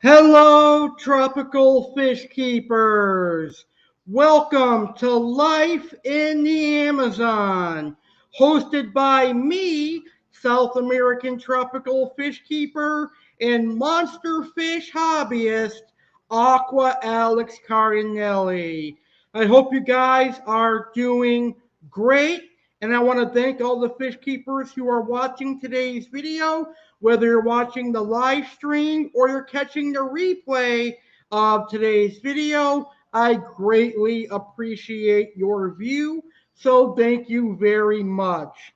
Hello, tropical fish keepers. Welcome to Life in the Amazon, hosted by me, South American tropical fish keeper and monster fish hobbyist, Aqua Alex Cardinale. I hope you guys are doing great, and I want to thank all the fish keepers who are watching today's video, whether you're watching the live stream or you're catching the replay of today's video. I greatly appreciate your view, so thank you very much.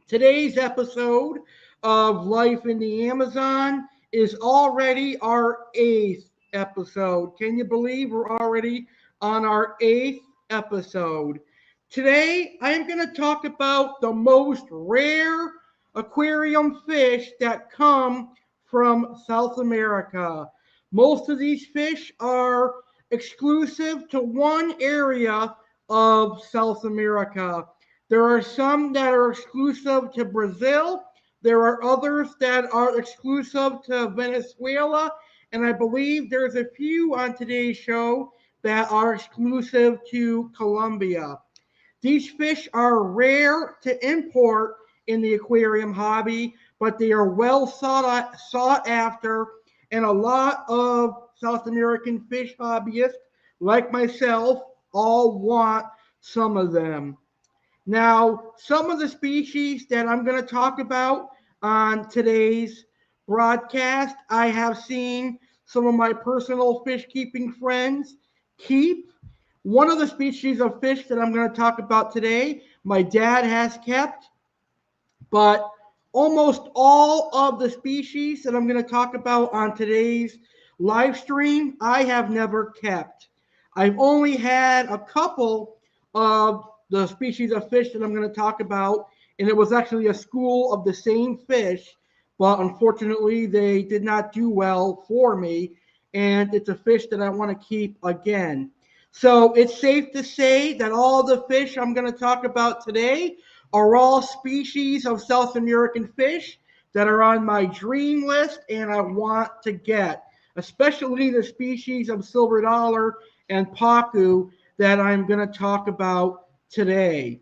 Today's episode of Life in the Amazon is already our 8th episode. Can you believe we're already on our 8th episode? Today, I'm going to talk about the most rare aquarium fish that come from South America. Most of these fish are exclusive to one area of South America. There are some that are exclusive to Brazil. There are others that are exclusive to Venezuela. And I believe there's a few on today's show that are exclusive to Colombia. These fish are rare to import in the aquarium hobby, but they are well sought after, and a lot of South American fish hobbyists, like myself, all want some of them. Now, some of the species that I'm going to talk about on today's broadcast, I have seen some of my personal fish keeping friends keep. One of the species of fish that I'm going to talk about today, my dad has kept, but almost all of the species that I'm going to talk about on today's live stream, I have never kept. I've only had a couple of the species of fish that I'm going to talk about, and it was actually a school of the same fish, but unfortunately they did not do well for me, and it's a fish that I want to keep again. So it's safe to say that all the fish I'm going to talk about today are all species of South American fish that are on my dream list and I want to get, especially the species of silver dollar and pacu that I'm going to talk about today.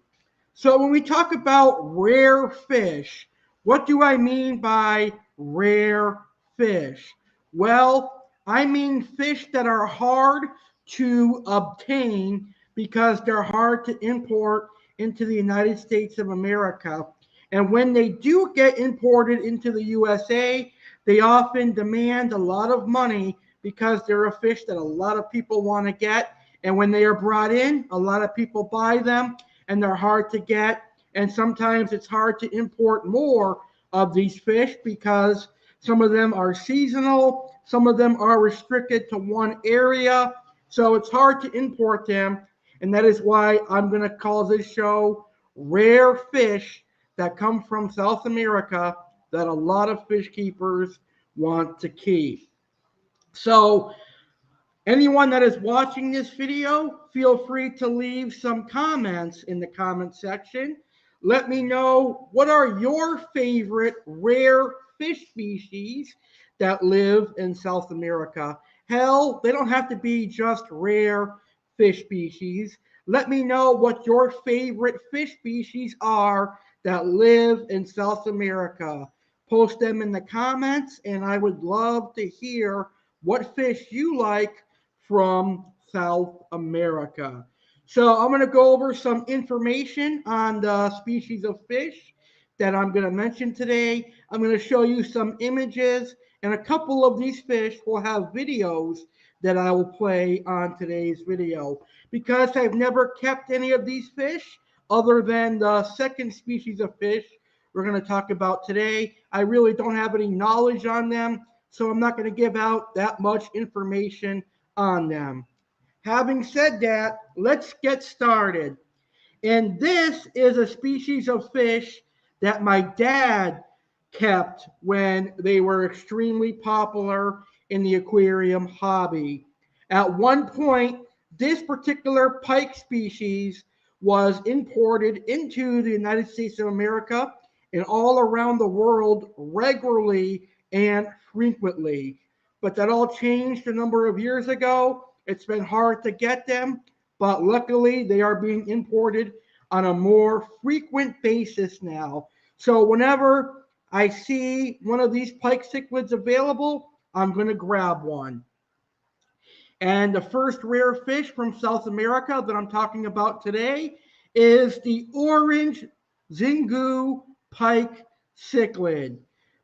So when we talk about rare fish, what do I mean by rare fish? Well, I mean fish that are hard to obtain because they're hard to import into the United States of America. And when they do get imported into the USA, they often demand a lot of money because they're a fish that a lot of people want to get. And when they are brought in, a lot of people buy them and they're hard to get. And sometimes it's hard to import more of these fish because some of them are seasonal, some of them are restricted to one area. So it's hard to import them. And that is why I'm going to call this show Rare Fish That Come from South America That a Lot of Fish Keepers Want to Keep. So, anyone that is watching this video, feel free to leave some comments in the comment section. Let me know, what are your favorite rare fish species that live in South America? Hell, they don't have to be just rare fish species. Let me know what your favorite fish species are that live in South America. Post them in the comments, and I would love to hear what fish you like from South America. So I'm going to go over some information on the species of fish that I'm going to mention today. I'm going to show you some images, and a couple of these fish will have videos that I will play on today's video. Because I've never kept any of these fish other than the second species of fish we're going to talk about today, I really don't have any knowledge on them, so I'm not going to give out that much information on them. Having said that, let's get started. And this is a species of fish that my dad kept when they were extremely popular in the aquarium hobby. At one point, this particular pike species was imported into the United States of America and all around the world regularly and frequently. But that all changed a number of years ago. It's been hard to get them, but luckily they are being imported on a more frequent basis now. So whenever I see one of these pike cichlids available, I'm going to grab one. And the first rare fish from South America that I'm talking about today is the orange Xingu pike cichlid.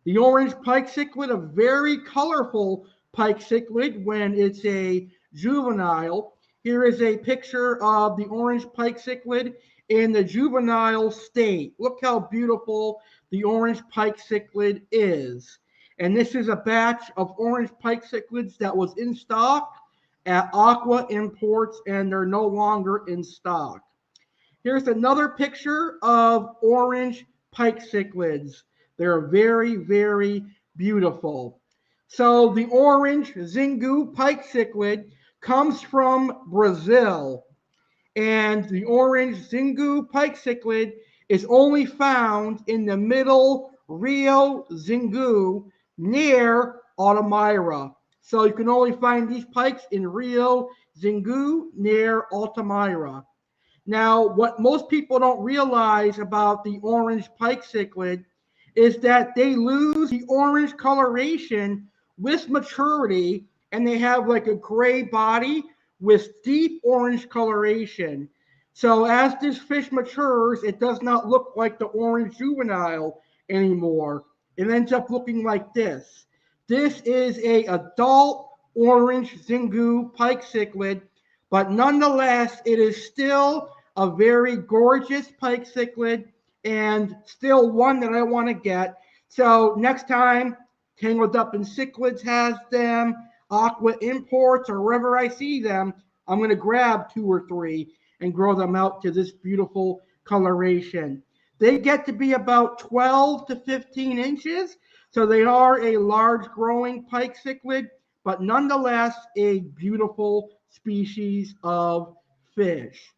The orange pike cichlid, a very colorful pike cichlid when it's a juvenile. Here is a picture of the orange pike cichlid in the juvenile state. Look how beautiful the orange pike cichlid is. And this is a batch of orange pike cichlids that was in stock at Aqua Imports, and they're no longer in stock. Here's another picture of orange pike cichlids. They're very, very beautiful. So the orange Xingu pike cichlid comes from Brazil, and the orange Xingu pike cichlid is only found in the middle Rio Xingu near Altamira. So you can only find these pikes in Rio Xingu near Altamira. Now, what most people don't realize about the orange pike cichlid is that they lose the orange coloration with maturity, and they have like a gray body with deep orange coloration. So as this fish matures, it does not look like the orange juvenile anymore. It ends up looking like this. This is a adult orange Xingu pike cichlid, but nonetheless, it is still a very gorgeous pike cichlid and still one that I want to get. So next time Tangled Up in Cichlids has them, Aqua Imports, or wherever I see them, I'm going to grab 2 or 3 and grow them out to this beautiful coloration. They get to be about 12 to 15 inches, so they are a large growing pike cichlid, but nonetheless a beautiful species of fish.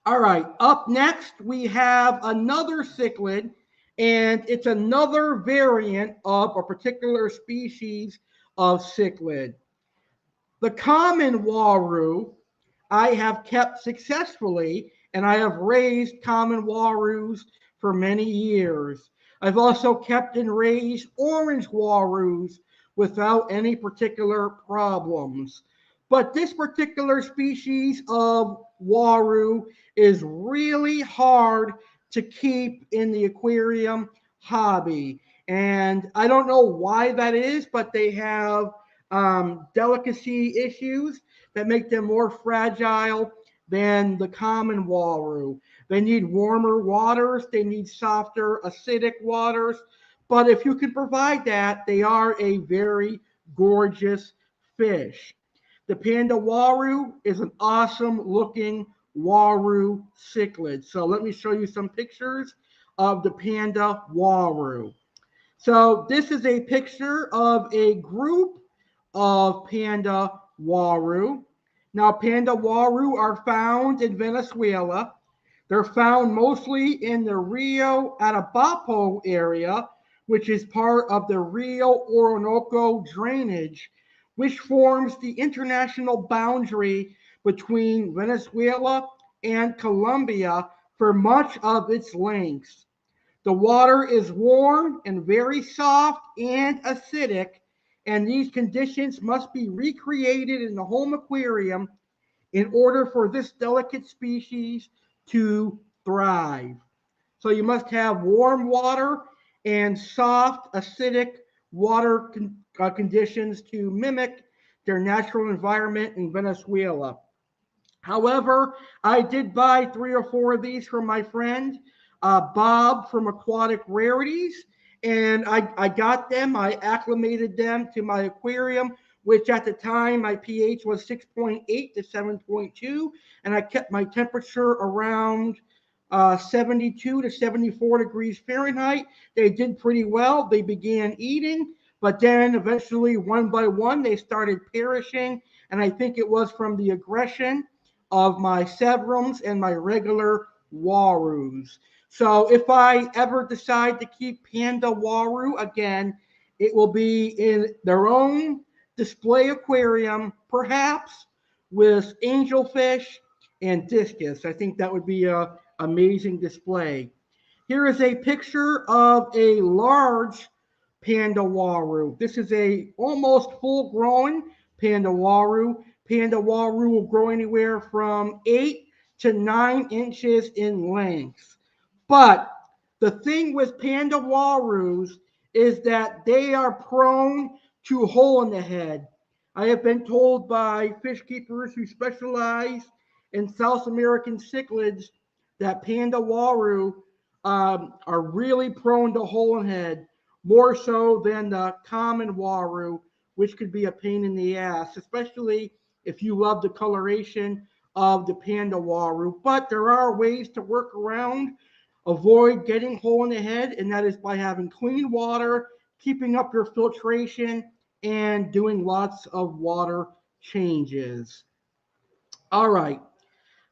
All right, up next we have another cichlid, and it's another variant of a particular species of cichlid. The common waru I have kept successfully, and I have raised common warus for many years. I've also kept and raised orange warus without any particular problems. But this particular species of waru is really hard to keep in the aquarium hobby. And I don't know why that is, but they have delicacy issues that make them more fragile than the common waru. They need warmer waters, they need softer acidic waters, but if you can provide that, they are a very gorgeous fish. The panda waru is an awesome looking waru cichlid. So let me show you some pictures of the panda waru. So this is a picture of a group of panda waru. Now, panda waru are found in Venezuela. They're found mostly in the Rio Atabapo area, which is part of the Rio Orinoco drainage, which forms the international boundary between Venezuela and Colombia for much of its length. The water is warm and very soft and acidic, and these conditions must be recreated in the home aquarium in order for this delicate species to thrive. So you must have warm water and soft, acidic water conditions to mimic their natural environment in Venezuela. However, I did buy 3 or 4 of these from my friend Bob from Aquatic Rarities, and I got them. I acclimated them to my aquarium, which at the time my pH was 6.8 to 7.2, and I kept my temperature around 72 to 74 degrees Fahrenheit. They did pretty well. They began eating, but then eventually, one by one, they started perishing, and I think it was from the aggression of my Severums and my regular Warus. So if I ever decide to keep Panda Waru again, it will be in their own display aquarium, perhaps with angelfish and discus. I think that would be an amazing display. Here is a picture of a large panda waru. This is a almost full grown panda waru. Panda waru will grow anywhere from 8 to 9 inches in length. But the thing with panda warus is that they are prone to hole in the head. I have been told by fish keepers who specialize in South American cichlids that panda waru are really prone to hole in the head, more so than the common waru, which could be a pain in the ass, especially if you love the coloration of the panda waru. But there are ways to work around, avoid getting hole in the head, and that is by having clean water, keeping up your filtration, and doing lots of water changes. All right.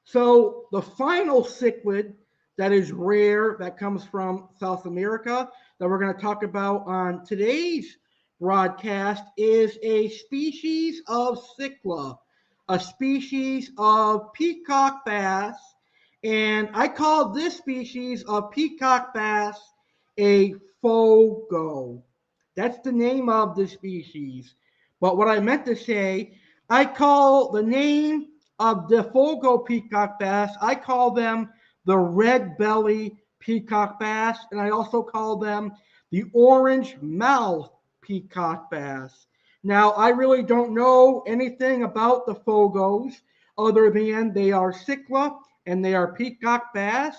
So the final cichlid that is rare that comes from South America that we're going to talk about on today's broadcast is a species of cichla, a species of peacock bass, and I call this species of peacock bass a fogo. That's the name of the species. But what I meant to say, I call the name of the Fogo peacock bass, I call them the red belly peacock bass, and I also call them the orange mouth peacock bass. Now, I really don't know anything about the Fogos other than they are cichla and they are peacock bass.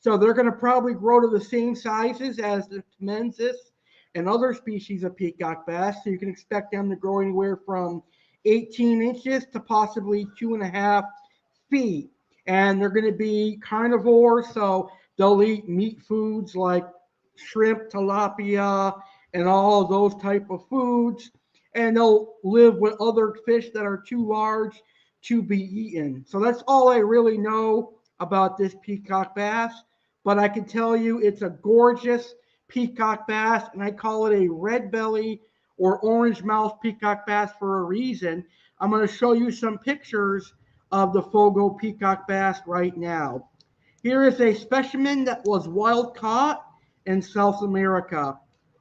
So they're going to probably grow to the same sizes as the Temensis and other species of peacock bass. So you can expect them to grow anywhere from 18 inches to possibly 2.5 feet. And they're going to be carnivores, so they'll eat meat foods like shrimp, tilapia, and all of those type of foods. And they'll live with other fish that are too large to be eaten. So that's all I really know about this peacock bass. But I can tell you it's a gorgeous peacock bass, and I call it a red belly or orange mouth peacock bass for a reason. I'm going to show you some pictures of the Fogo peacock bass right now. Here is a specimen that was wild caught in South America.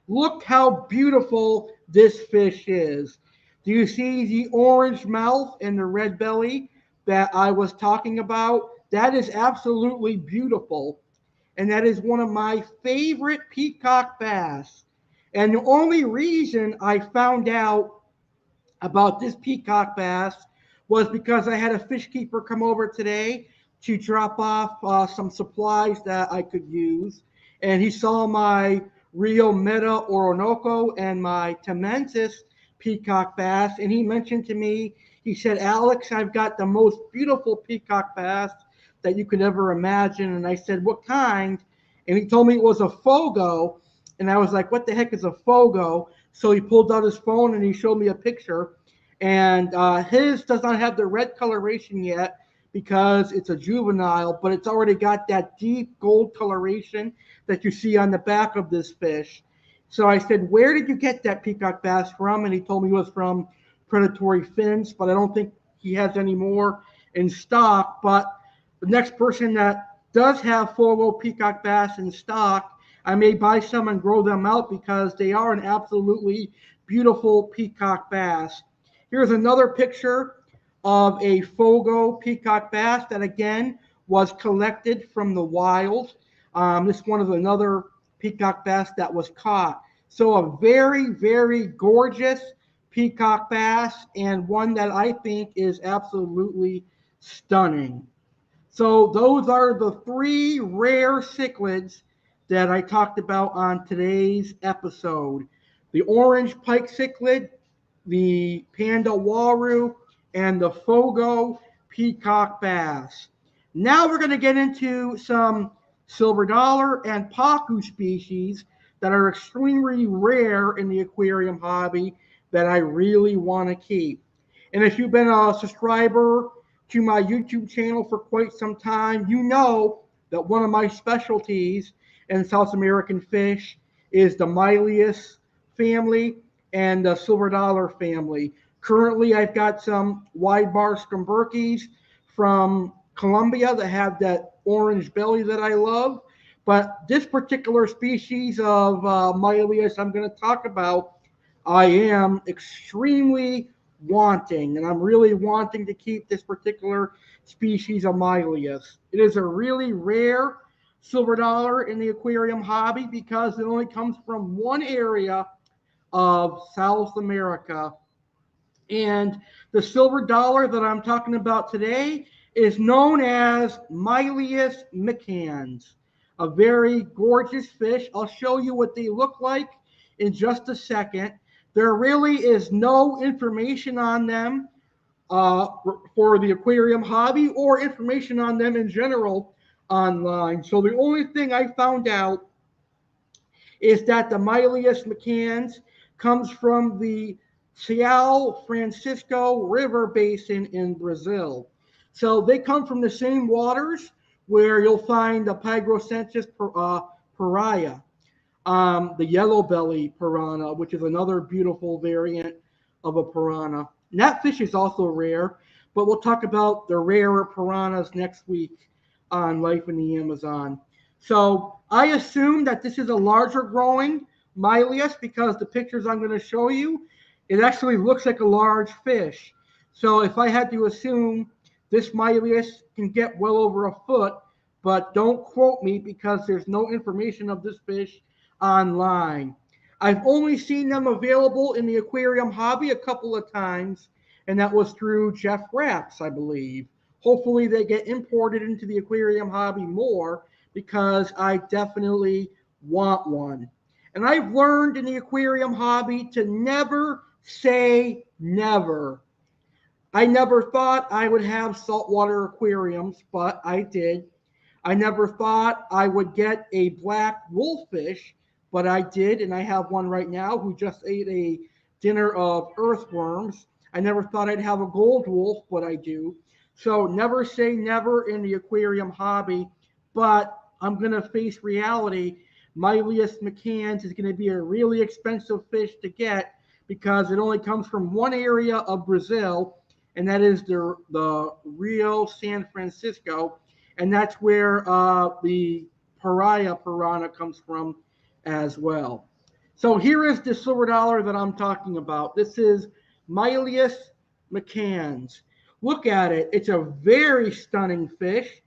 Look how beautiful this fish is. Do you see the orange mouth and the red belly that I was talking about? That is absolutely beautiful. And that is one of my favorite peacock bass. And the only reason I found out about this peacock bass was because I had a fish keeper come over today to drop off some supplies that I could use. And he saw my Rio Meta Orinoco and my Temensis peacock bass. And he mentioned to me He said, Alex, I've got the most beautiful peacock bass that you could ever imagine. And I said, what kind? And he told me it was a Fogo. And I was like, what the heck is a Fogo? So he pulled out his phone and he showed me a picture. And his does not have the red coloration yet because it's a juvenile, but it's already got that deep gold coloration that you see on the back of this fish. So I said, where did you get that peacock bass from? And he told me it was from Predatory Fins, but I don't think he has any more in stock. But the next person that does have Fogo peacock bass in stock, I may buy some and grow them out because they are an absolutely beautiful peacock bass. Here's another picture of a Fogo peacock bass that again was collected from the wild. This one is another peacock bass that was caught. So a very, very gorgeous peacock bass, and one that I think is absolutely stunning. So those are the three rare cichlids that I talked about on today's episode. The orange pike cichlid, the panda waru, and the Fogo peacock bass. Now we're going to get into some silver dollar and pacu species that are extremely rare in the aquarium hobby that I really want to keep. And if you've been a subscriber to my YouTube channel for quite some time, you know that one of my specialties in South American fish is the Mylius family and the silver dollar family. Currently, I've got some wide bar scumberkes from Colombia that have that orange belly that I love. But this particular species of Mylius I'm going to talk about, I am extremely wanting, and I'm really wanting to keep this particular species of Mylius. It is a really rare silver dollar in the aquarium hobby because it only comes from one area of South America. And the silver dollar that I'm talking about today is known as Mylius micans, a very gorgeous fish. I'll show you what they look like in just a second. There really is no information on them for the aquarium hobby or information on them in general online. So the only thing I found out is that the Mylius micans comes from the São Francisco River Basin in Brazil. So they come from the same waters where you'll find the Pygrocentrus pariah, the yellow belly piranha, which is another beautiful variant of a piranha. And that fish is also rare, but we'll talk about the rarer piranhas next week on Life in the Amazon. So I assume that this is a larger growing Mylius because the pictures I'm going to show you, it actually looks like a large fish. So if I had to assume, this Mylius can get well over a foot, but don't quote me because there's no information of this fish online. I've only seen them available in the aquarium hobby a couple of times, and that was through Jeff Rapps, I believe. Hopefully they get imported into the aquarium hobby more because I definitely want one. And I've learned in the aquarium hobby to never say never. I never thought I would have saltwater aquariums, but I did. I never thought I would get a black wolffish, but I did, and I have one right now who just ate a dinner of earthworms. I never thought I'd have a gold wolf, but I do. So never say never in the aquarium hobby, but I'm going to face reality. Mylius micans is going to be a really expensive fish to get because it only comes from one area of Brazil, and that is the Rio San Francisco, and that's where the pariah piranha comes from as well. So here is the silver dollar that I'm talking about. This is Mylius micans. Look at it. It's a very stunning fish.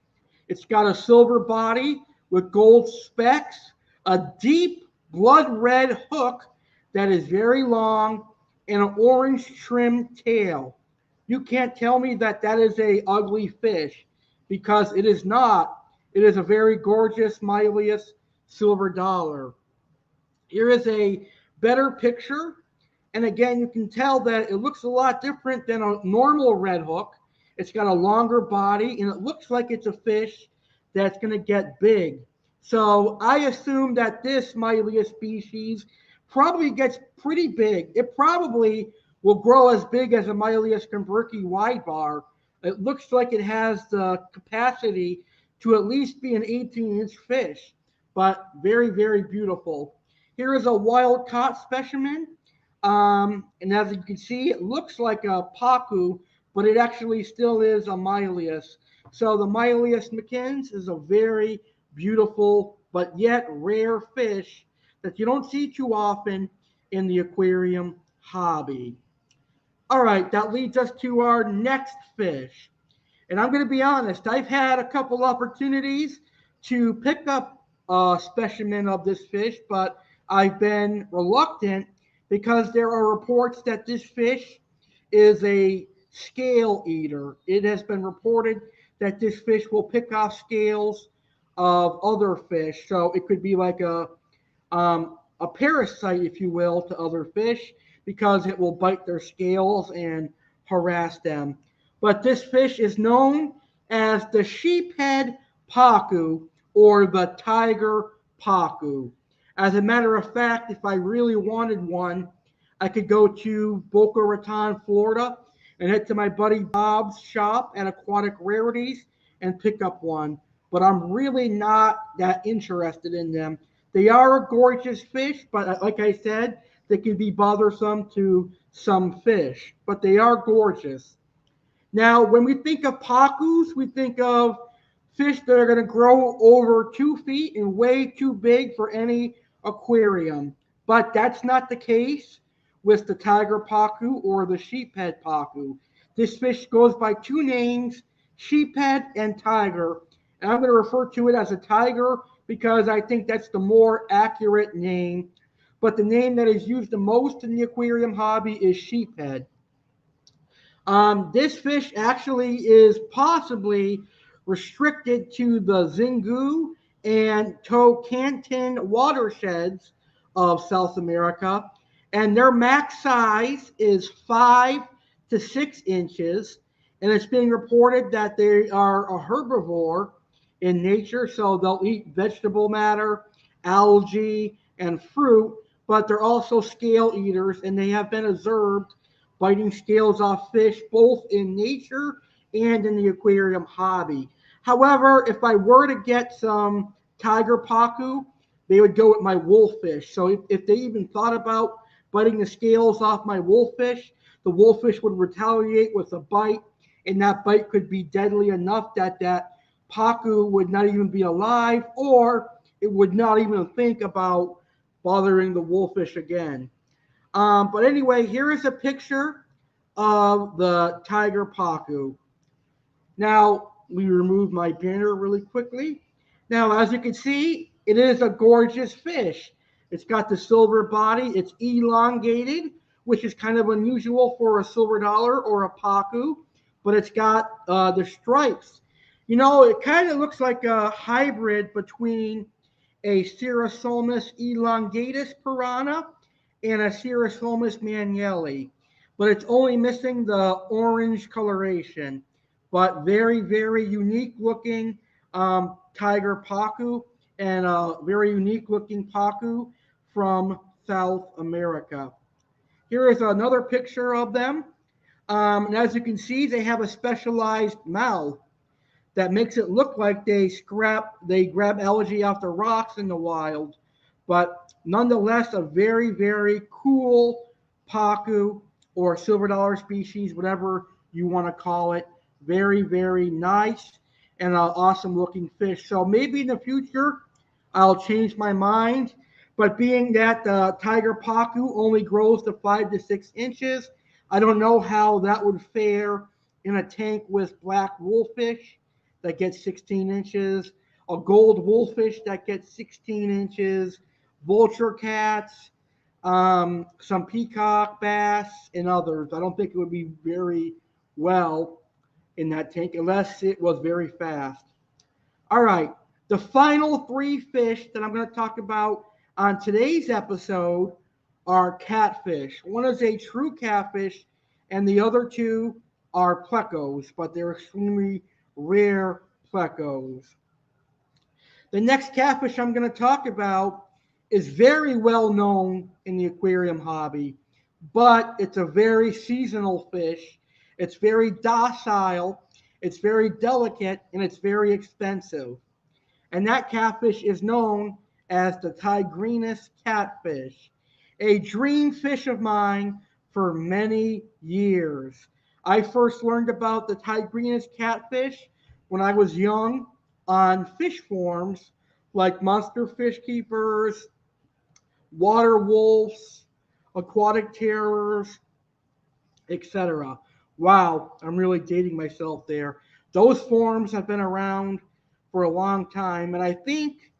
It's got a silver body with gold specks, a deep blood red hook that is very long, and an orange trimmed tail. You can't tell me that that is a ugly fish because it is not. It is a very gorgeous Mylius silver dollar. Here is a better picture And again, you can tell that it looks a lot different than a normal red hook. It's got a longer body, and it looks like it's a fish that's going to get big. So I assume that this Mylia species probably gets pretty big. It probably will grow as big as a Mylius converki wide bar. It looks like it has the capacity to at least be an 18-inch fish, but very, very beautiful. Here is a wild caught specimen. And as you can see, it looks like a pacu, but it actually still is a Mylius. So the Mylius McKins is a very beautiful but yet rare fish that you don't see too often in the aquarium hobby. All right, that leads us to our next fish. And I'm going to be honest, I've had a couple opportunities to pick up a specimen of this fish, but I've been reluctant because there are reports that this fish is a scale eater. It has been reported that this fish will pick off scales of other fish. So it could be like a parasite, if you will, to other fish because it will bite their scales and harass them. But this fish is known as the sheephead pacu or the tiger pacu. As a matter of fact, if I really wanted one, I could go to Boca Raton, Florida, and head to my buddy Bob's shop at Aquatic Rarities and pick up one. But I'm really not that interested in them. They are a gorgeous fish, but like I said, they can be bothersome to some fish, but they are gorgeous. Now, when we think of pacus, we think of fish that are going to grow over 2 feet and way too big for any aquarium. But that's not the case with the tiger pacu or the sheephead pacu. This fish goes by two names, sheephead and tiger. And I'm going to refer to it as a tiger because I think that's the more accurate name. But the name that is used the most in the aquarium hobby is sheephead. This fish actually is possibly restricted to the Xingu and Tocantins watersheds of South America, and their max size is 5 to 6 inches. And it's being reported that they are a herbivore in nature, so they'll eat vegetable matter, algae, and fruit, but they're also scale eaters, and they have been observed biting scales off fish both in nature and in the aquarium hobby. However, if I were to get some tiger pacu, they would go with my wolffish. So if they even thought about biting the scales off my wolffish, the wolffish would retaliate with a bite, and that bite could be deadly enough that that pacu would not even be alive, or it would not even think about bothering the wolffish again. But anyway, here is a picture of the tiger pacu. Now, we remove my banner really quickly. Now, as you can see, it is a gorgeous fish. It's got the silver body. It's elongated, which is kind of unusual for a silver dollar or a pacu, but it's got the stripes. You know, it kind of looks like a hybrid between a Cirrhosomus elongatus piranha and a Cirrhosomus manieli, but it's only missing the orange coloration. But very, very unique looking tiger pacu and a very unique looking pacu from South America. Here is another picture of them. And as you can see, they have a specialized mouth that makes it look like they grab algae off the rocks in the wild. But nonetheless, a very, very cool pacu or silver dollar species, whatever you want to call it. Very, very nice and an awesome looking fish. So maybe in the future, I'll change my mind. But being that the tiger pacu only grows to 5 to 6 inches, I don't know how that would fare in a tank with black wolffish that gets 16 inches, a gold wolffish that gets 16 inches, vulture cats, some peacock bass, and others. I don't think it would be very well in that tank unless it was very fast. All right, the final three fish that I'm going to talk about on today's episode are catfish. One is a true catfish, and the other two are plecos, but they're extremely rare plecos. The next catfish I'm going to talk about is very well known in the aquarium hobby, but it's a very seasonal fish. It's very docile, it's very delicate, and it's very expensive. And that catfish is known as the Tigrinus catfish, a dream fish of mine for many years. I first learned about the Tigrinus catfish when I was young on fish forums like Monster Fish Keepers, Water Wolves, Aquatic Terrors, etc. Wow, I'm really dating myself there. Those forums have been around for a long time, and I think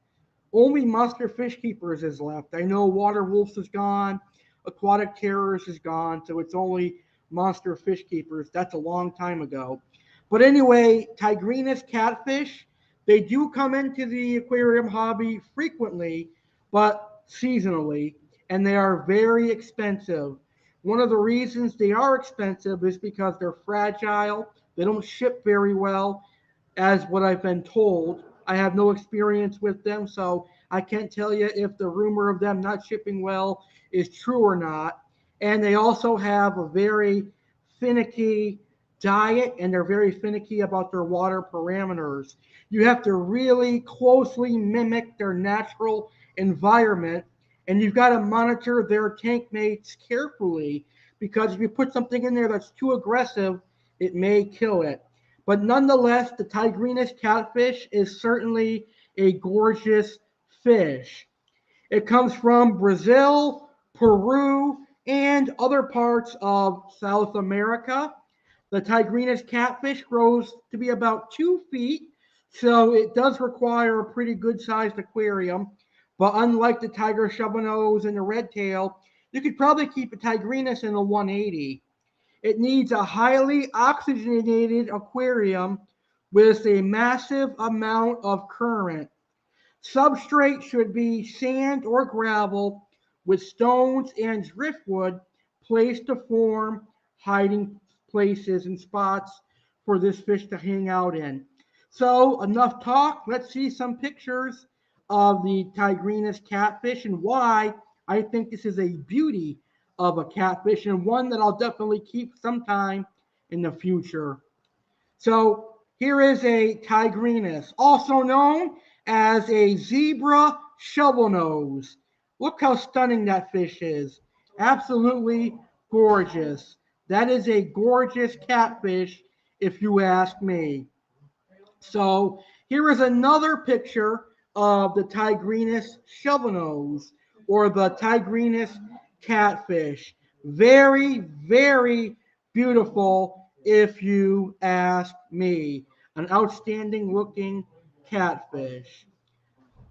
only Monster Fish Keepers is left. I know Water Wolves is gone, Aquatic Terrors is gone, so it's only Monster Fish Keepers. That's a long time ago. But anyway, Tigrinus catfish, they do come into the aquarium hobby frequently, but seasonally, and they are very expensive. One of the reasons they are expensive is because they're fragile. They don't ship very well, as what I've been told. I have no experience with them, so I can't tell you if the rumor of them not shipping well is true or not. And they also have a very finicky diet, and they're very finicky about their water parameters. You have to really closely mimic their natural environment, and you've got to monitor their tank mates carefully, because if you put something in there that's too aggressive, it may kill it. But nonetheless, the Tigrinus catfish is certainly a gorgeous fish. It comes from Brazil, Peru, and other parts of South America. The Tigrinus catfish grows to be about 2 feet, so it does require a pretty good sized aquarium. But unlike the tiger shovelnose and the red tail, you could probably keep a Tigrinus in a 180. It needs a highly oxygenated aquarium with a massive amount of current. Substrate should be sand or gravel with stones and driftwood placed to form hiding places and spots for this fish to hang out in. So enough talk. Let's see some pictures of the Tigrinus catfish and why I think this is a beauty of a catfish, and one that I'll definitely keep sometime in the future. So here is a Tigrinus, also known as a zebra shovelnose. Look how stunning that fish is. Absolutely gorgeous. That is a gorgeous catfish, if you ask me. So here is another picture of the Tigrinus shovelnose, or the Tigrinus catfish. Very, very beautiful, if you ask me. An outstanding looking catfish.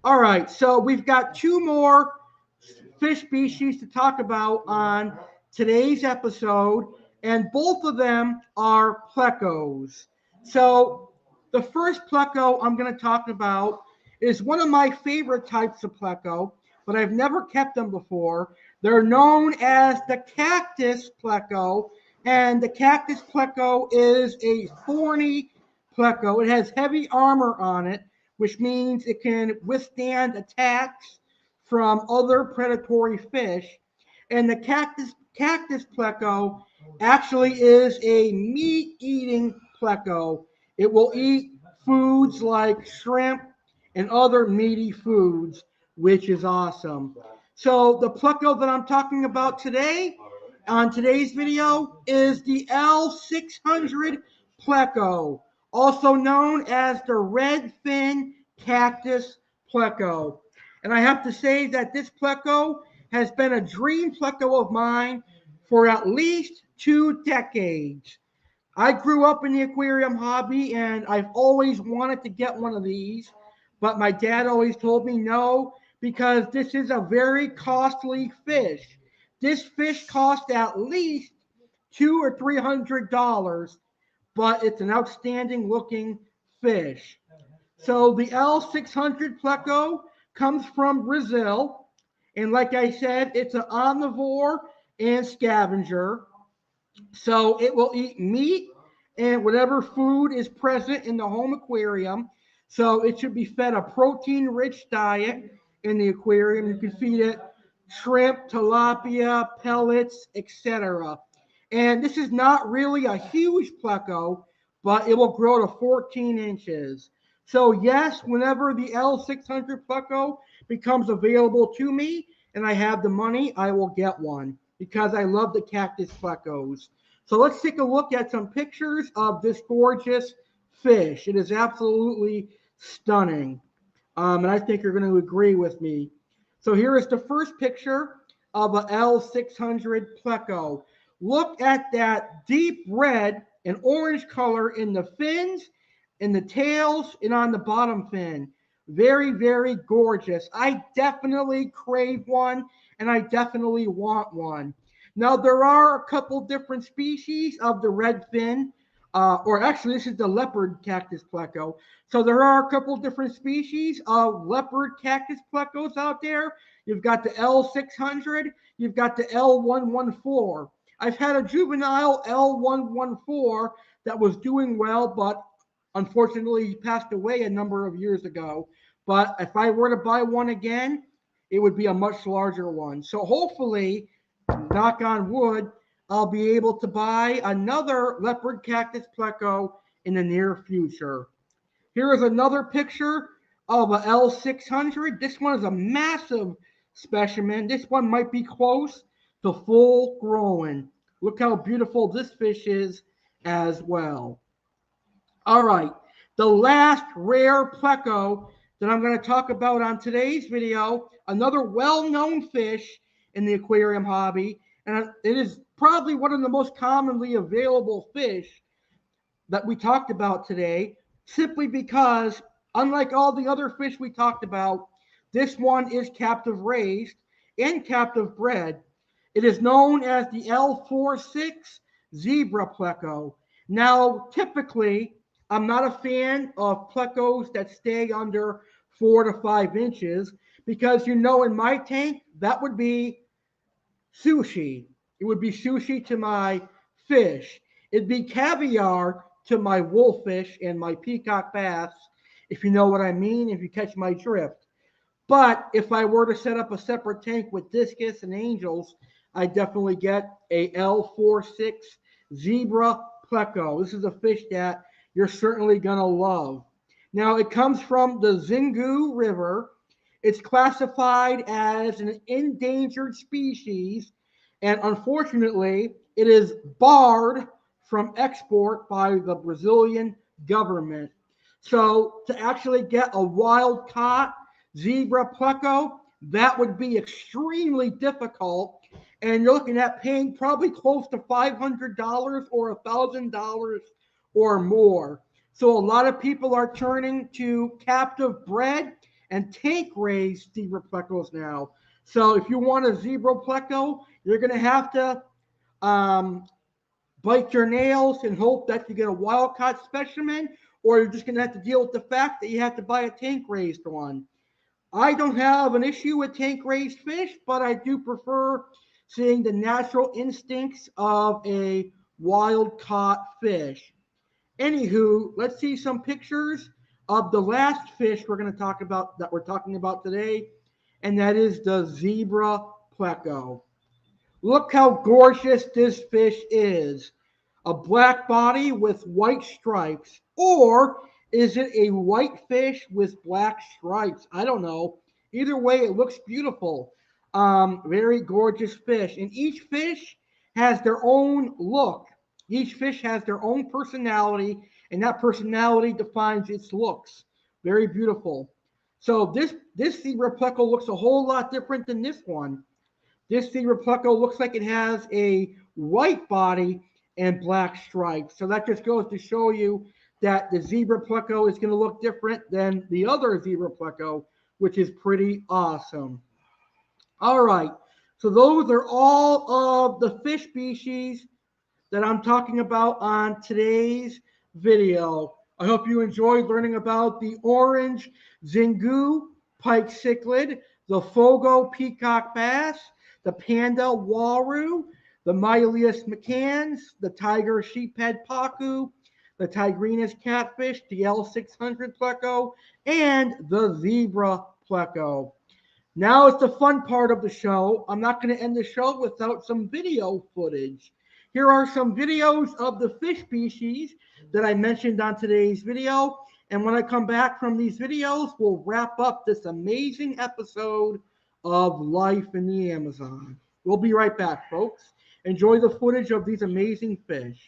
All right, so we've got two more fish species to talk about on today's episode, and both of them are plecos. So the first pleco I'm going to talk about is one of my favorite types of pleco, but I've never kept them before. They're known as the cactus pleco, and the cactus pleco is a thorny pleco. It has heavy armor on it, which means it can withstand attacks from other predatory fish. And the cactus pleco actually is a meat-eating pleco. It will eat foods like shrimp and other meaty foods, which is awesome. So the pleco that I'm talking about today, on today's video, is the L600 pleco, also known as the redfin cactus pleco. And I have to say that this pleco has been a dream pleco of mine for at least 2 decades. I grew up in the aquarium hobby, and I've always wanted to get one of these, but my dad always told me no, because this is a very costly fish. This fish costs at least $200 or $300, but it's an outstanding looking fish. So the L600 pleco comes from Brazil, And like I said, it's an omnivore and scavenger. So it will eat meat and whatever food is present in the home aquarium. So it should be fed a protein rich diet in the aquarium. You can feed it shrimp, tilapia, pellets, etc. And this is not really a huge pleco, but it will grow to 14 inches. So yes, whenever the L600 pleco becomes available to me and I have the money, I will get one because I love the cactus plecos. So let's take a look at some pictures of this gorgeous fish. It is absolutely stunning. And I think you're going to agree with me. So here is the first picture of a L600 pleco. Look at that deep red and orange color in the fins, in the tails, and on the bottom fin. Very, very gorgeous. I definitely crave one, and I definitely want one. Now, there are a couple different species of the red fin, or actually, this is the leopard cactus pleco. So there are a couple different species of leopard cactus plecos out there. You've got the L600, you've got the L114. I've had a juvenile L114 that was doing well, but unfortunately he passed away a number of years ago. But if I were to buy one again, it would be a much larger one. So hopefully, knock on wood, I'll be able to buy another leopard cactus pleco in the near future. Here is another picture of a L600. This one is a massive specimen. This one might be close to full grown. Look how beautiful this fish is as well. All right, the last rare pleco that I'm going to talk about on today's video, another well-known fish in the aquarium hobby, and it is probably one of the most commonly available fish that we talked about today, simply because, unlike all the other fish we talked about, this one is captive raised and captive bred. It is known as the L46 zebra pleco. Now, typically, I'm not a fan of plecos that stay under 4 to 5 inches because, in my tank, that would be sushi. It would be sushi to my fish. It'd be caviar to my wolffish and my peacock bass, if you know what I mean, if you catch my drift. But if I were to set up a separate tank with discus and angels, I definitely get a L46 zebra pleco. This is a fish that you're certainly going to love. Now, it comes from the Xingu River. It's classified as an endangered species, and unfortunately, it is barred from export by the Brazilian government. So, to actually get a wild caught zebra pleco, that would be extremely difficult. And you're looking at paying probably close to $500 or $1,000 or more. So a lot of people are turning to captive bred and tank raised zebra plecos now. So if you want a zebra pleco, you're going to have to bite your nails and hope that you get a wild caught specimen, or you're just going to have to deal with the fact that you have to buy a tank raised one. I don't have an issue with tank raised fish, but I do prefer seeing the natural instincts of a wild caught fish. Anywho, let's see some pictures of the last fish we're going to talk about that we're talking about today, and that is the zebra pleco. Look how gorgeous this fish is. A black body with white stripes, or is it a white fish with black stripes? I don't know. Either way, it looks beautiful. Very gorgeous fish. And each fish has their own look. Each fish has their own personality, and that personality defines its looks. Very beautiful. So this zebra pleco looks a whole lot different than this one. This zebra pleco looks like it has a white body and black stripes. So that just goes to show you that the zebra pleco is going to look different than the other zebra pleco, which is pretty awesome. All right. So those are all of the fish species that I'm talking about on today's video. I hope you enjoyed learning about the orange Xingu pike cichlid, the Fogo peacock bass, the panda waru, the Mylius McCanns, the tiger sheephead pacu, the Tigrinus catfish, the L600 pleco, and the zebra pleco. Now it's the fun part of the show. I'm not going to end the show without some video footage. Here are some videos of the fish species that I mentioned on today's video. And when I come back from these videos, we'll wrap up this amazing episode of Life in the Amazon. We'll be right back, folks. Enjoy the footage of these amazing fish.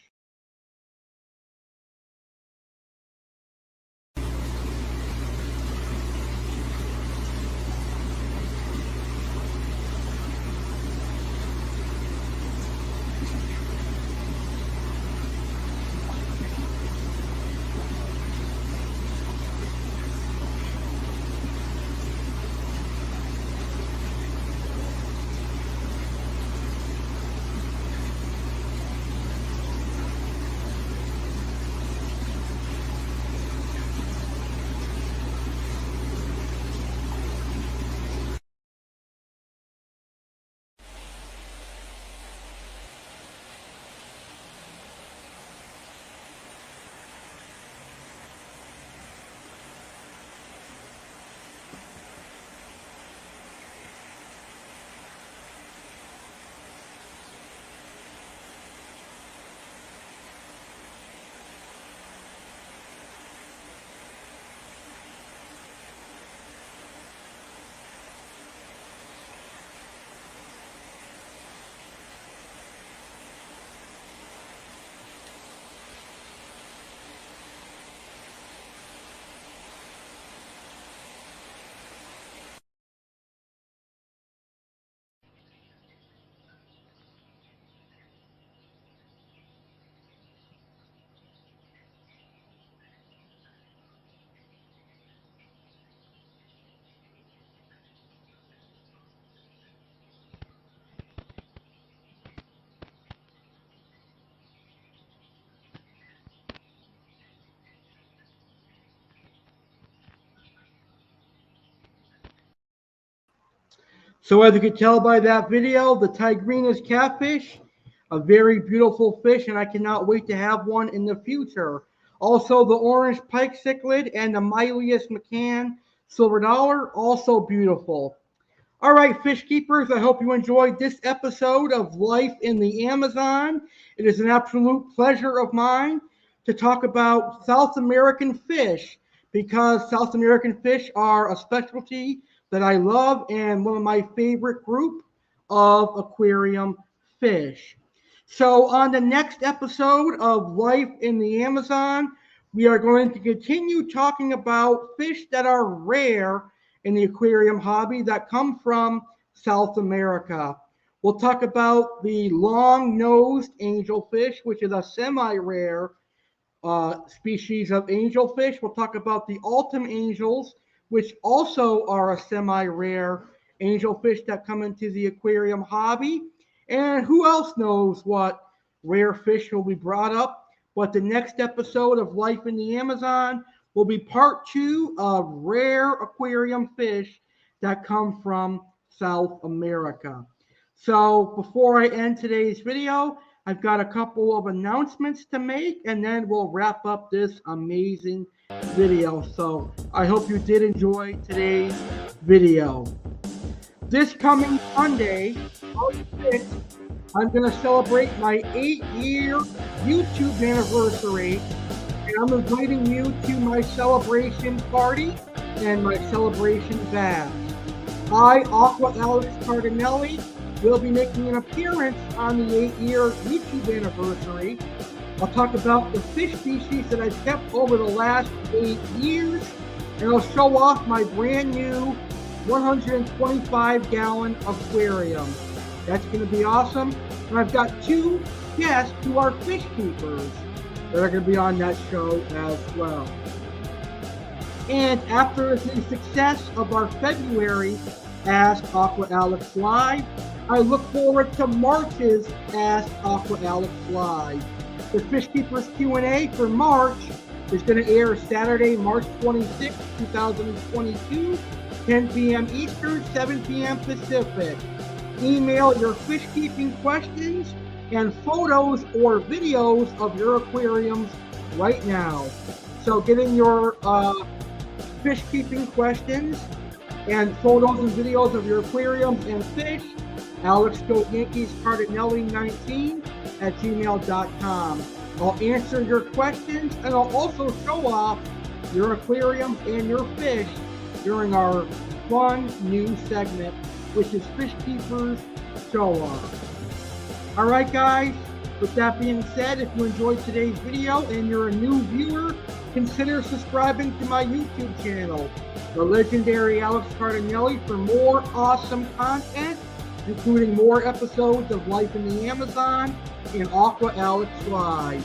So as you can tell by that video, the Tigrinus catfish, a very beautiful fish, and I cannot wait to have one in the future. Also, the orange pike cichlid and the Mylius McCann silver dollar, also beautiful. All right, fish keepers, I hope you enjoyed this episode of Life in the Amazon. It is an absolute pleasure of mine to talk about South American fish, because South American fish are a specialty that I love and one of my favorite group of aquarium fish. So on the next episode of Life in the Amazon, we are going to continue talking about fish that are rare in the aquarium hobby that come from South America. We'll talk about the long-nosed angelfish, which is a semi-rare species of angelfish. We'll talk about the Ultim angels, which also are a semi-rare angelfish that come into the aquarium hobby. And who else knows what rare fish will be brought up? But the next episode of Life in the Amazon will be part 2 of rare aquarium fish that come from South America. So before I end today's video, I've got a couple of announcements to make, and then we'll wrap up this amazing video. So I hope you did enjoy today's video. This coming Sunday, March 6th, I'm going to celebrate my 8-year YouTube anniversary, and I'm inviting you to my celebration party and my celebration bash. I, Aqua Alex Cardinale, will be making an appearance on the 8-year YouTube anniversary. I'll talk about the fish species that I've kept over the last 8 years, and I'll show off my brand new 125-gallon aquarium. That's going to be awesome. And I've got 2 guests who are fish keepers that are going to be on that show as well. And after the success of our February Ask Aqua Alex Live, I look forward to March's Ask Aqua Alex Live. The Fish Keepers Q&A for March is going to air Saturday, March 26, 2022 10 p.m. Eastern, 7 p.m. Pacific. Email your fish keeping questions and photos or videos of your aquariums right now. So get in your fish keeping questions and photos and videos of your aquariums and fish. Alex Goat Yankees Cardinale 19 at gmail.com. I'll answer your questions and I'll also show off your aquariums and your fish during our fun new segment, which is Fish Keepers Show Off. All right, guys, with that being said, if you enjoyed today's video and you're a new viewer, consider subscribing to my YouTube channel, The Legendary Alex Cardinale, for more awesome content, including more episodes of Life in the Amazon and Aqua Alex Live.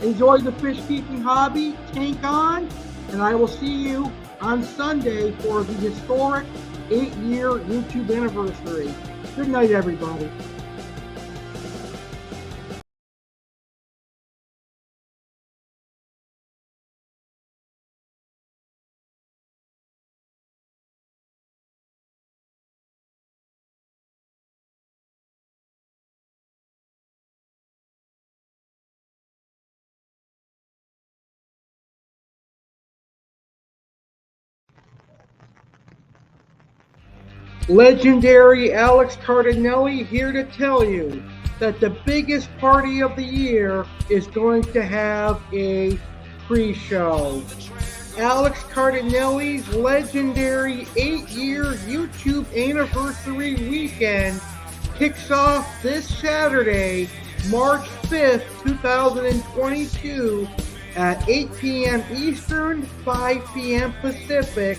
Enjoy the fish keeping hobby, tank on, and I will see you on Sunday for the historic 8-year YouTube anniversary. Good night, everybody. Legendary Alex Cardinale here to tell you that the biggest party of the year is going to have a pre-show. Alex Cardinale's legendary 8-year YouTube anniversary weekend kicks off this Saturday, March 5th, 2022 at 8 p.m. Eastern, 5 p.m. Pacific,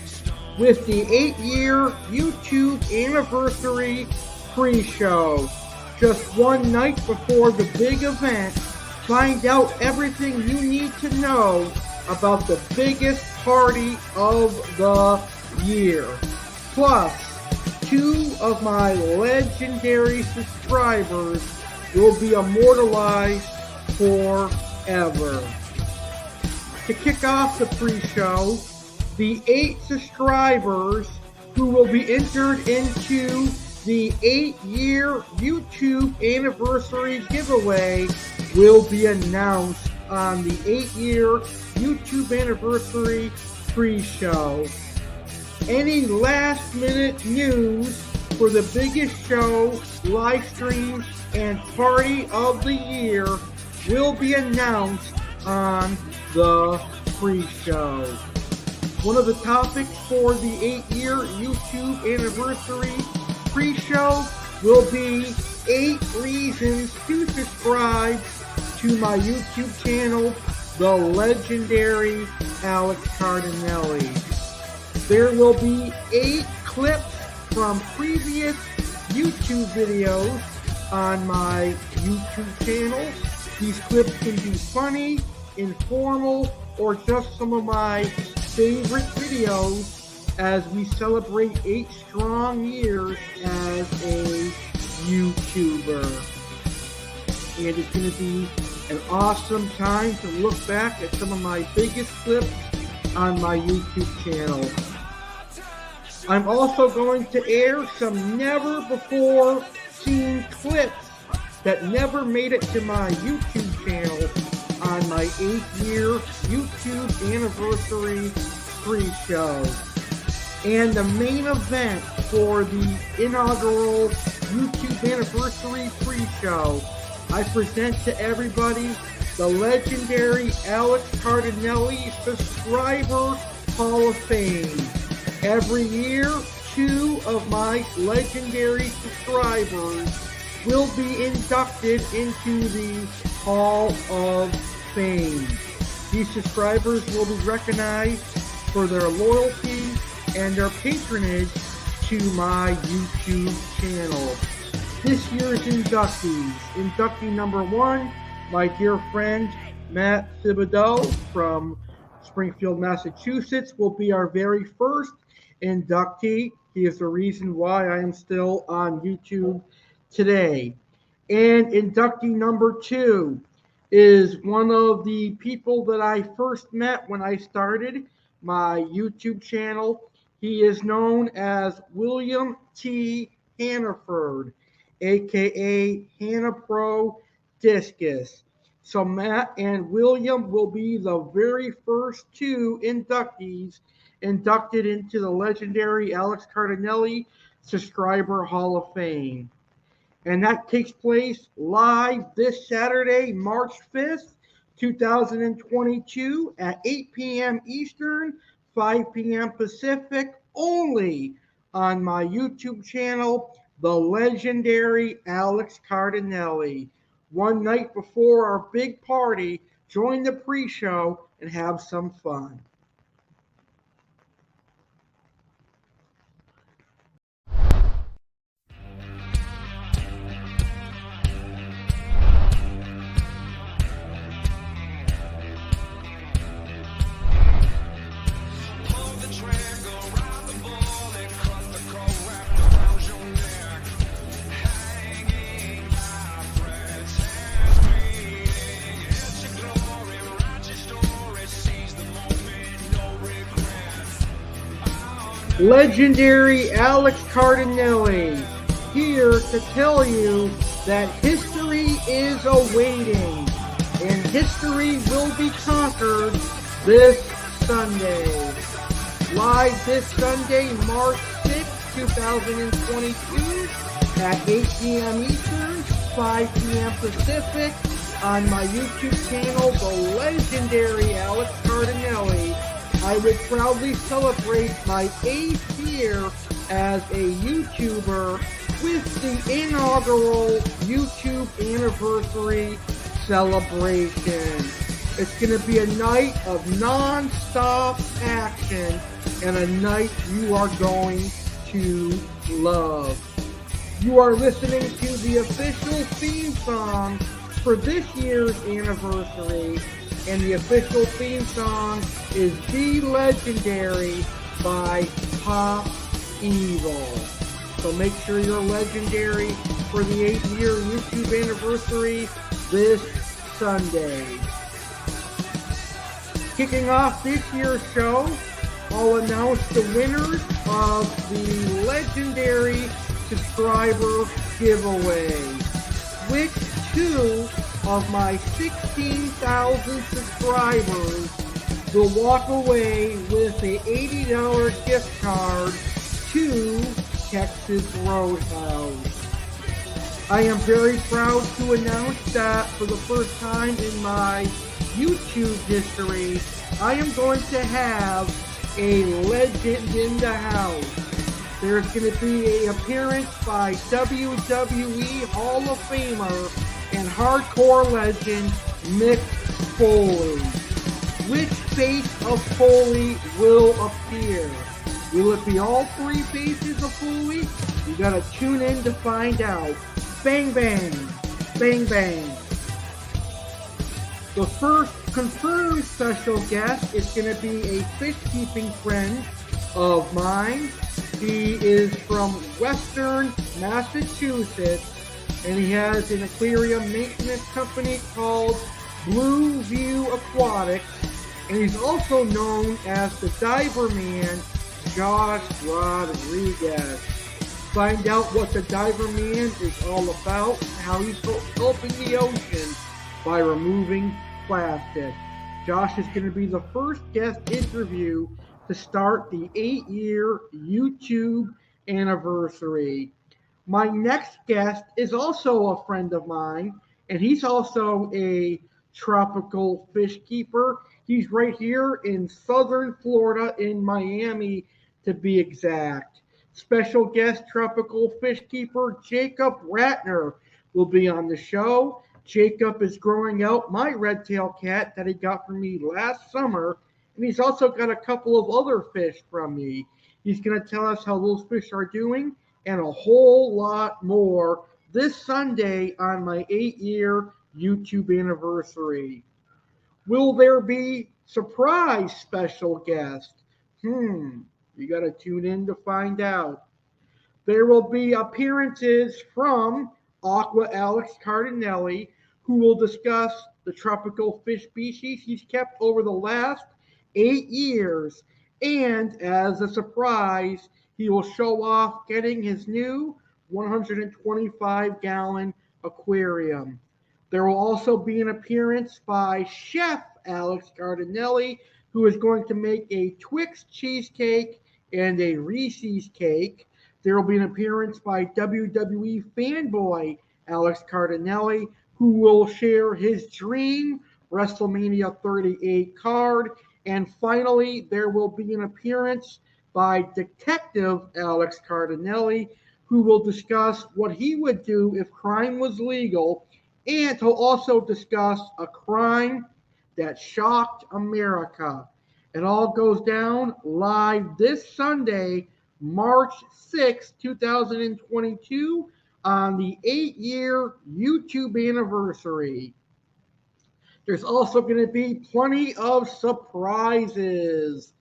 with the 8-year YouTube anniversary pre-show. Just one night before the big event, find out everything you need to know about the biggest party of the year. Plus, 2 of my legendary subscribers will be immortalized forever. To kick off the pre-show, the 8 subscribers who will be entered into the 8-year YouTube anniversary giveaway will be announced on the 8-year YouTube anniversary pre-show. Any last-minute news for the biggest show, live stream, and party of the year will be announced on the pre-show. One of the topics for the 8-year YouTube anniversary pre-show will be 8 reasons to subscribe to my YouTube channel, The Legendary Alex Cardinale. There will be 8 clips from previous YouTube videos on my YouTube channel. These clips can be funny, informal, or just some of my favorite videos as we celebrate 8 strong years as a YouTuber. And it's going to be an awesome time to look back at some of my biggest clips on my YouTube channel. I'm also going to air some never before seen clips that never made it to my YouTube channel on my 8-year YouTube anniversary pre-show. And the main event for the inaugural YouTube anniversary pre-show, I present to everybody the legendary Alex Cardinale Subscriber Hall of Fame. Every year, 2 of my legendary subscribers will be inducted into the Hall of Fame. These subscribers will be recognized for their loyalty and their patronage to my YouTube channel. This year's inductees. Inductee number 1, my dear friend Matt Thibodeau from Springfield, Massachusetts, will be our very first inductee. He is the reason why I am still on YouTube today. And inductee number 2 is one of the people that I first met when I started my YouTube channel. He is known as William T. Hannaford, aka Hannapro Discus. So Matt and William will be the very first two inductees inducted into the legendary Alex Cardinale Subscriber Hall of Fame. And that takes place live this Saturday, March 5th, 2022 at 8 p.m. Eastern, 5 p.m. Pacific, only on my YouTube channel, The Legendary Alex Cardinale. One night before our big party, join the pre-show and have some fun. Legendary Alex Cardinale, here to tell you that history is awaiting, and history will be conquered this Sunday. Live this Sunday, March 6, 2022 at 8 p.m. Eastern, 5 p.m. Pacific on my YouTube channel, The Legendary Alex Cardinale. I would proudly celebrate my 8th year as a YouTuber with the inaugural YouTube anniversary celebration. It's going to be a night of non-stop action and a night you are going to love. You are listening to the official theme song for this year's anniversary, and the official theme song is The Legendary by Pop Evil. So make sure you're legendary for the 8-year YouTube anniversary this Sunday. Kicking off this year's show, I'll announce the winners of the Legendary Subscriber Giveaway, which two of my 16,000 subscribers will walk away with a $80 gift card to Texas Roadhouse. I am very proud to announce that for the first time in my YouTube history, I am going to have a legend in the house. There's going to be an appearance by WWE Hall of Famer and hardcore legend Mick Foley. Which face of Foley will appear? Will it be all three faces of Foley? You gotta tune in to find out. Bang bang, bang bang. The first confirmed special guest is going to be a fish keeping friend of mine. He is from Western Massachusetts, and he has an aquarium maintenance company called Blue View Aquatics, and he's also known as the Diver Man, Josh Rodriguez. Find out what the Diver Man is all about, how he's helping the ocean by removing plastic. Josh is going to be the first guest interview to start the 8-year YouTube anniversary. My next guest is also a friend of mine, and he's also a tropical fish keeper. He's right here in southern Florida, in Miami to be exact. Special guest tropical fish keeper Jacob Ratner will be on the show. Jacob is growing out my red-tailed cat that he got from me last summer, and he's also got a couple of other fish from me. He's going to tell us how those fish are doing and a whole lot more this Sunday on my 8-year YouTube anniversary. Will there be surprise special guest? You got to tune in to find out. There will be appearances from Aqua Alex Cardinale, who will discuss the tropical fish species he's kept over the last 8 years. And as a surprise, he will show off getting his new 125-gallon aquarium. There will also be an appearance by Chef Alex Cardinale, who is going to make a Twix cheesecake and a Reese's cake. There will be an appearance by WWE fanboy Alex Cardinale, who will share his dream WrestleMania 38 card. And finally, there will be an appearance by Detective Alex Cardinale, who will discuss what he would do if crime was legal, and he'll also discuss a crime that shocked America. It all goes down live this Sunday, March 6, 2022, on the 8-year YouTube anniversary. There's also going to be plenty of surprises.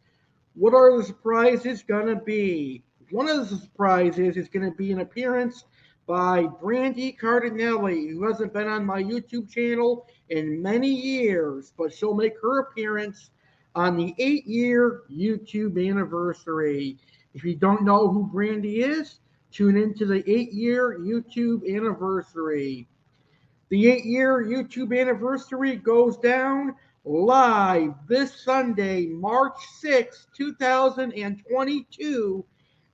What are the surprises going to be? One of the surprises is going to be an appearance by Brandy Cardinale, who hasn't been on my YouTube channel in many years, but she'll make her appearance on the 8-year YouTube anniversary. If you don't know who Brandy is, tune into the 8-year YouTube anniversary. The 8-year YouTube anniversary goes down live this Sunday, March 6, 2022,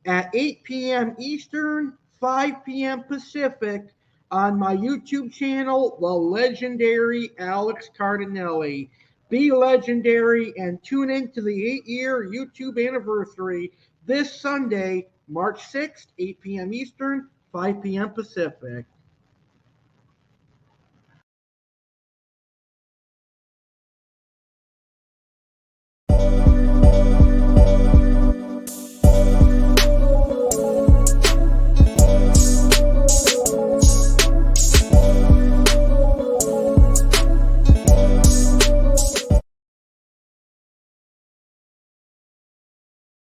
at 8 p.m. Eastern, 5 p.m. Pacific, on my YouTube channel, The Legendary Alex Cardinale. Be legendary and tune in to the 8-year YouTube anniversary this Sunday, March 6th, 8 p.m. Eastern, 5 p.m. Pacific.